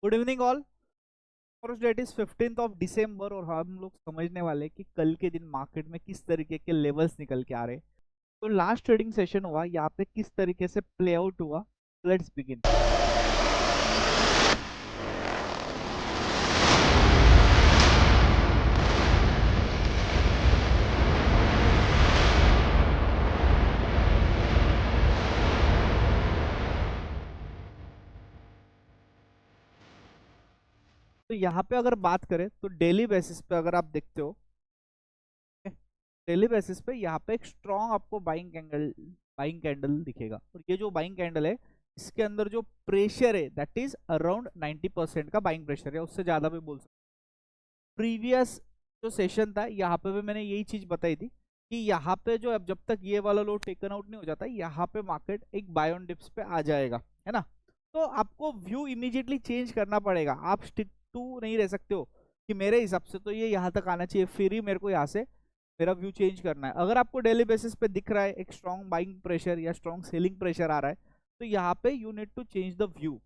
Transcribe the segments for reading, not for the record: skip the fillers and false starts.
Good evening all. और date is 15 दिसंबर और हम लोग समझने वाले हैं कि कल के दिन मार्केट में किस तरीके के लेवल्स निकल के आ रहे हैं। तो लास्ट ट्रेडिंग सेशन हुआ यहाँ पे किस तरीके से प्ले आउट हुआ, लेट्स बिगिन। तो यहाँ पे अगर बात करें तो डेली बेसिस पे अगर आप देखते हो, डेली बेसिस पे यहाँ पे एक स्ट्रॉन्ग आपको बाइंग कैंडल दिखेगा। और ये जो बाइंग कैंडल है इसके अंदर जो प्रेशर है दैट इज अराउंड 90% का बाइंग प्रेशर है, उससे ज्यादा भी बोल सकते। प्रीवियस जो सेशन था यहाँ पे भी मैंने यही चीज बताई थी कि यहाँ पे जो अब जब तक ये वाला लो टेकन आउट नहीं हो जाता यहाँ पे मार्केट एक बाय ऑन डिप्स पे आ जाएगा, है ना। तो आपको व्यू इमीडिएटली चेंज करना पड़ेगा, आप स्टिक टू नहीं रह सकते हो कि मेरे हिसाब से तो ये यहाँ तक आना चाहिए फिर ही मेरे को यहाँ से मेरा व्यू चेंज करना है। अगर आपको डेली बेसिस पे दिख रहा है एक स्ट्रॉन्ग बाइंग प्रेशर या स्ट्रॉन्ग सेलिंग प्रेशर आ रहा है तो यहाँ पे you need to change the view.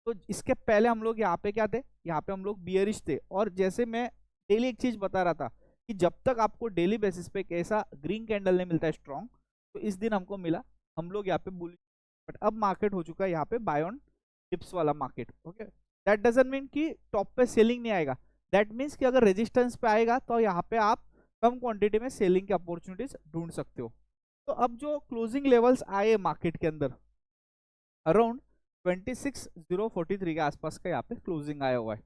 तो इसके पहले हम लोग यहाँ पे क्या थे, यहाँ पे हम लोग बियरिश थे। और जैसे मैं डेली एक चीज बता रहा था कि जब तक आपको डेली बेसिस पे कैसा ग्रीन कैंडल नहीं मिलता है स्ट्रॉन्ग, तो इस दिन हमको मिला, हम लोग यहाँ पे बुलिश। बट अब मार्केट हो चुका है यहाँ पे बाय ऑन डिप्स वाला market. Okay, that doesn't mean कि टॉप पे सेलिंग नहीं आएगा, दैट मीन्स कि अगर रेजिस्टेंस पे आएगा तो यहाँ पे आप कम क्वांटिटी में सेलिंग की अपॉर्चुनिटीज ढूंढ सकते हो। तो अब जो क्लोजिंग लेवल्स आए मार्केट के अंदर अराउंड 26,043 के आसपास का यहाँ पे क्लोजिंग आया हुआ है।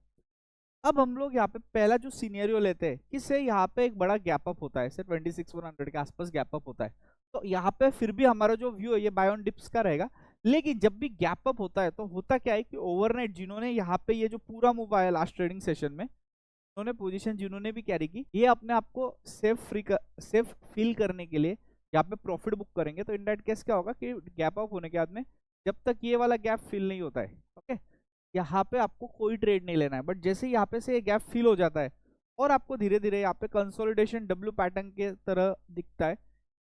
अब हम लोग यहाँ पे पहला जो सीनियरियो लेते हैं कि से यहाँ पे एक बड़ा गैप अप होता है, से 26,100 के आसपास गैप अप होता है। तो यहाँ पे फिर भी हमारा जो व्यू है ये बाय ऑन डिप्स का रहेगा। लेकिन जब भी गैप अप होता है तो होता क्या है कि ओवरनाइट जिन्होंने यहाँ पे ये जो पूरा मूव आया लास्ट ट्रेडिंग सेशन में, उन्होंने पोजीशन जिन्होंने भी कैरी की, ये अपने आप को सेफ फील करने के लिए यहाँ पे प्रॉफिट बुक करेंगे। तो इन दैट केस क्या होगा कि गैप अप होने के बाद में जब तक ये वाला गैप फिल नहीं होता है, ओके, यहाँ पे आपको कोई ट्रेड नहीं लेना है। बट जैसे यहाँ पे से ये गैप फिल हो जाता है और आपको धीरे धीरे यहाँ पे कंसोलिडेशन डब्ल्यू पैटर्न के तरह दिखता है,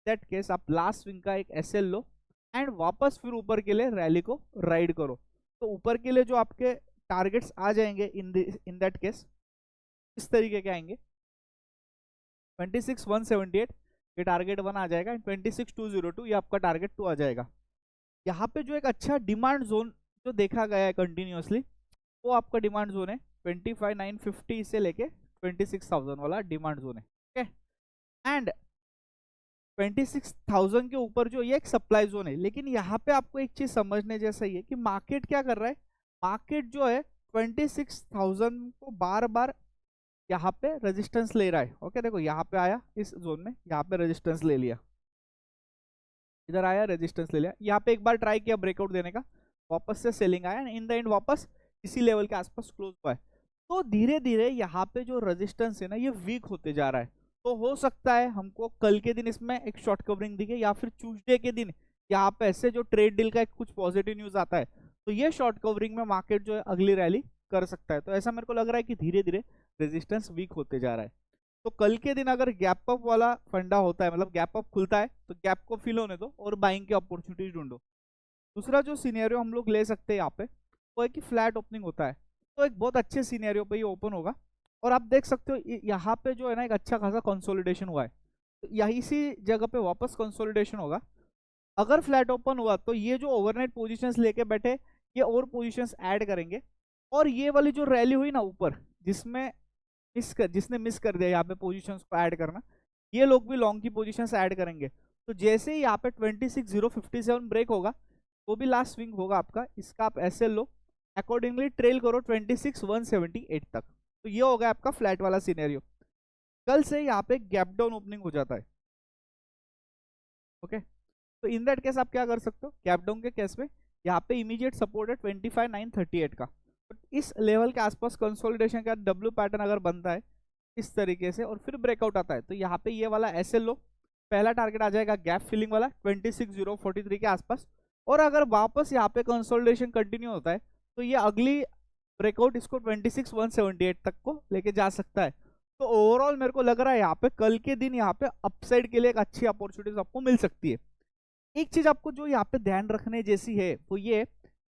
दैट केस आप लास्ट स्विंग का एक एसएल लो एंड वापस फिर ऊपर के लिए रैली को राइड करो। तो ऊपर के लिए जो आपके टारगेट्स आ जाएंगे इन दैट केस इस तरीके के आएंगे। 26,178 ये टारगेट 1 आ जाएगा, 26,202 ये आपका टारगेट 2 आ जाएगा। यहाँ पे जो एक अच्छा डिमांड जोन जो देखा गया है कंटिन्यूअसली, वो आपका डिमांड जोन है 25,950 से लेके 26,000 वाला डिमांड जोन है। ओके, एंड 26,000 के ऊपर जो ये एक सप्लाई जोन है। लेकिन यहाँ पे आपको एक चीज समझने जैसा ही है कि मार्केट क्या कर रहा है, मार्केट जो है 26,000 को बार बार यहाँ पे रेजिस्टेंस ले रहा है। ओके, देखो यहाँ पे आया इस जोन में, यहाँ पे रेजिस्टेंस ले लिया, इधर आया रेजिस्टेंस ले लिया, यहाँ पे एक बार ट्राई किया ब्रेकआउट देने का, वापस से सेलिंग आया, इन द एंड वापस इसी लेवल के आसपास क्लोज हुआ है। तो धीरे धीरे यहाँ पे जो रेजिस्टेंस है ना ये वीक होते जा रहा है। तो हो सकता है हमको कल के दिन इसमें एक शॉर्ट कवरिंग दिखे, या फिर ट्यूसडे के दिन यहाँ पे ऐसे जो ट्रेड डील का एक कुछ पॉजिटिव न्यूज आता है तो ये शॉर्ट कवरिंग में मार्केट जो है अगली रैली कर सकता है। तो ऐसा मेरे को लग रहा है कि धीरे धीरे रेजिस्टेंस वीक होते जा रहा है। तो कल के दिन अगर गैप अप वाला फंडा होता है, मतलब गैप अप खुलता है, तो गैप को फिल होने दो और बाइंग की अपॉर्चुनिटीज ढूंढो। दूसरा जो सिनेरियो हम लोग ले सकते हैं यहाँ पे वो है कि फ्लैट ओपनिंग होता है, तो एक बहुत अच्छे सिनेरियो पे ये ओपन होगा। और आप देख सकते हो यहाँ पे जो है ना एक अच्छा खासा कंसोलिडेशन हुआ है, तो यही इसी जगह पे वापस कंसोलिडेशन होगा। अगर फ्लैट ओपन हुआ तो ये जो ओवरनाइट पोजीशंस लेके बैठे ये और पोजीशंस ऐड करेंगे। और ये वाली जो रैली हुई ना ऊपर जिसमें जिसने मिस कर दिया यहाँ पे पोजीशंस को ऐड करना, ये लोग भी लॉन्ग की पोजीशंस ऐड करेंगे। तो जैसे ही यहाँ पे 26,057 ब्रेक होगा वो भी लास्ट स्विंग होगा आपका, इसका आप एसएल लो, अकॉर्डिंगली ट्रेल करो 26,178 तक। तो ये होगा आपका फ्लैट वाला सिनेरियो। कल से यहाँ पे गैप डाउन ओपनिंग हो जाता है। ओके, तो इन दैट केस आप क्या कर सकते हो, गैप डाउन के केस में यहाँ पे इमीडिएट सपोर्ट है 25,938 का। तो इस लेवल के आसपास कंसोलिडेशन का डब्ल्यू पैटर्न अगर बनता है इस तरीके से और फिर ब्रेकआउट आता है तो यहाँ पे ये वाला एसएल लो, पहला टारगेट आ जाएगा गैप फिलिंग वाला 26,043 के आसपास। और अगर वापस यहाँ पे कंसोलिडेशन कंटिन्यू होता है तो ये अगली ब्रेकआउट इसको 26,178 तक को लेके जा सकता है। तो ओवरऑल मेरे को लग रहा है यहाँ पे कल के दिन यहाँ पे अपसाइड के लिए एक अच्छी अपॉर्चुनिटीज आपको मिल सकती है। एक चीज आपको जो यहाँ पे ध्यान रखने जैसी है वो ये,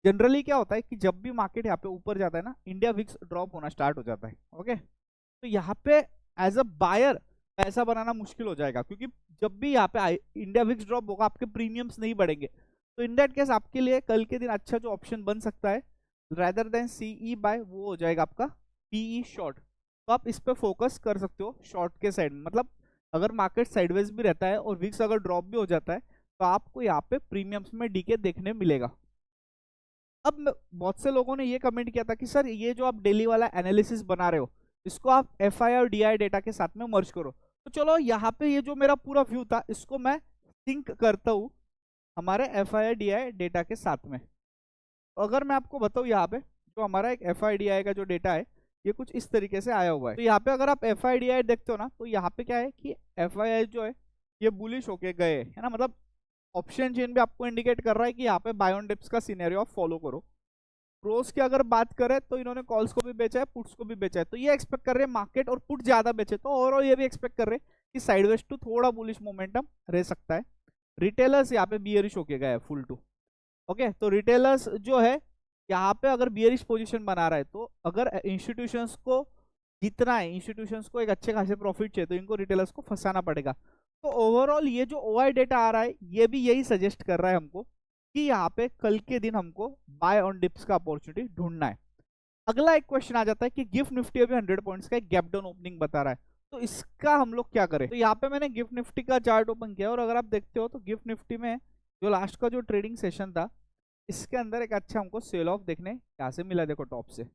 जनरली क्या होता है कि जब भी मार्केट यहाँ पे ऊपर जाता है ना, इंडिया विक्स ड्रॉप होना स्टार्ट हो जाता है। ओके, तो यहाँ पे एज अ बायर पैसा बनाना मुश्किल हो जाएगा, क्योंकि जब भी यहाँ पे इंडिया विक्स ड्रॉप होगा आपके प्रीमियम्स नहीं बढ़ेंगे। तो इन दैट केस आपके लिए कल के दिन अच्छा जो ऑप्शन बन सकता है रेदर देन सीई बाय, वो हो जाएगा आपका पीई शॉर्ट। तो आप इस पे फोकस कर सकते हो शॉर्ट के साइड में। मतलब अगर मार्केट साइडवेज भी रहता है और विक्स अगर ड्रॉप भी हो जाता है तो आपको यहाँ पे प्रीमियम्स में डीके देखने मिलेगा। अब बहुत से लोगों ने ये कमेंट किया था कि सर ये जो आप डेली वाला एनालिसिस बना रहे हो इसको आप एफआई और डीआई डेटा के साथ में मर्ज करो। तो चलो यहाँ पे ये जो मेरा पूरा व्यू था इसको मैं सिंक करता हूँ हमारे एफआई डीआई डेटा के साथ में। अगर मैं आपको बताऊँ यहाँ पे जो हमारा एक एफआई डीआई का जो डेटा है ये कुछ इस तरीके से आया हुआ है। तो यहाँ पे अगर आप एफआई डीआई देखते हो ना, तो यहाँ पे क्या है कि एफआई जो है ये बुलिश होके गए है ना, मतलब ऑप्शन चेन भी आपको इंडिकेट कर रहा है कि यहाँ पे बाय ऑन डिप्स का सिनेरियो आप फॉलो करो। प्रोस की अगर बात करें तो इन्होंने कॉल्स को भी बेचा है, पुट्स को भी बेचा है, तो ये एक्सपेक्ट कर रहे हैं मार्केट और पुट ज्यादा बेचे, तो ओवरऑल ये भी एक्सपेक्ट कर रहे हैं कि साइडवेज टू थोड़ा बुलिश मोमेंटम रह सकता है। रिटेलर्स यहाँ पे बियरिश होके गए फुल टू। ओके, तो रिटेलर्स जो है यहाँ पे अगर बियरिश पोजीशन बना रहा है, तो अगर इंस्टीट्यूशंस को जितना है, इंस्टीट्यूशंस को एक अच्छे खासे प्रॉफिट चाहिए, तो इनको रिटेलर्स को फंसाना पड़ेगा। तो ओवरऑल ये जो ओआई डेटा आ रहा है ये भी यही सजेस्ट कर रहा है हमको कि यहाँ पे कल के दिन हमको बाय ऑन डिप्स का अपॉर्चुनिटी ढूंढना है। अगला एक क्वेश्चन आ जाता है कि गिफ्ट निफ्टी अभी 100 पॉइंट्स का एक गैप डाउन ओपनिंग बता रहा है, तो इसका हम लोग क्या करें। तो यहाँ पे मैंने गिफ्ट निफ्टी का चार्ट ओपन किया और अगर आप देखते हो तो गिफ्ट निफ्टी में जो लास्ट का जो ट्रेडिंग सेशन था इसके अंदर एक अच्छा हमको सेल ऑफ देखने यहाँ से मिला, देखो टॉप से।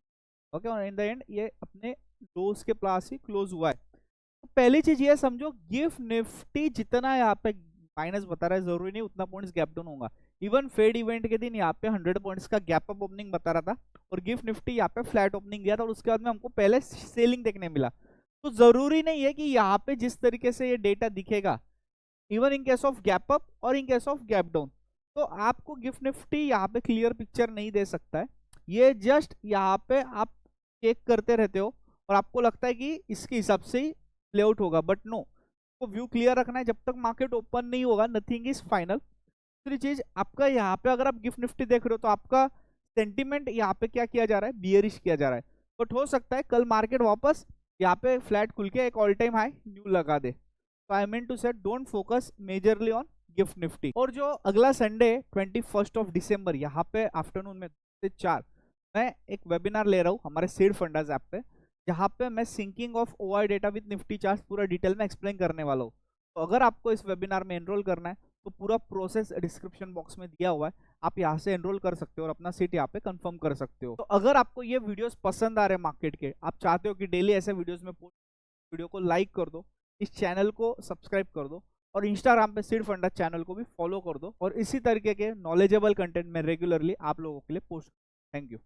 ओके, और इन द एंड ये अपने लोज के पास ही क्लोज हुआ है। तो पहली चीज ये समझो, गिफ्ट निफ्टी जितना यहाँ पे माइनस बता रहा है जरूरी नहीं उतना पॉइंट्स गैप डाउन होगा। इवन फेड इवेंट के दिन यहाँ पे 100 पॉइंट्स का गैप अप ओपनिंग बता रहा था और गिफ्ट निफ्टी यहाँ पे फ्लैट ओपनिंग दिया था और उसके बाद में हमको पहले सेलिंग देखने मिला। तो जरूरी नहीं है कि यहाँ पे जिस तरीके से ये डेटा दिखेगा even in case of gap up और in case of gap down, तो आपको गिफ्ट निफ्टी यहाँ पे क्लियर पिक्चर नहीं दे सकता है। ये जस्ट यहाँ पे आप चेक करते रहते हो और आपको लगता है कि इसके हिसाब से ही प्लेआउट होगा, बट नो, तो व्यू क्लियर रखना है। जब तक मार्केट ओपन नहीं होगा नथिंग इज फाइनल। दूसरी चीज आपका यहाँ पे अगर आप गिफ्ट निफ्टी देख रहे हो तो आपका सेंटिमेंट यहाँ पे क्या किया जा रहा है, बियरिश किया जा रहा है, बट हो सकता है कल मार्केट वापस यहाँ पे फ्लैट खुल के एक ऑल टाइम हाई न्यू लगा दे। तो I mean to set don't focus majorly on gift Nifty. और जो अगला संडे 21 ऑफ डिसम्बर यहाँ पे आफ्टरनून में 4 मैं एक वेबिनार ले रहा हूँ हमारे सीड फंडाज ऐप पे, जहाँ पे मैं syncing of OI data with Nifty chart पूरा डिटेल में एक्सप्लेन करने वाला हूँ। तो अगर आपको इस वेबिनार में एनरोल करना है तो पूरा प्रोसेस डिस्क्रिप्शन बॉक्स में दिया हुआ है, आप यहाँ से एनरोल कर सकते हो और अपना सीट यहाँ पे कंफर्म कर सकते हो। तो अगर आपको ये वीडियोस पसंद आ रहे हैं मार्केट के, आप चाहते हो कि डेली ऐसे वीडियोस में वीडियो को लाइक कर दो, इस चैनल को सब्सक्राइब कर दो और इंस्टाग्राम पे सीड फंडा चैनल को भी फॉलो कर दो और इसी तरीके के नॉलेजेबल कंटेंट में रेगुलरली आप लोगों के लिए पोस्ट। Thank you.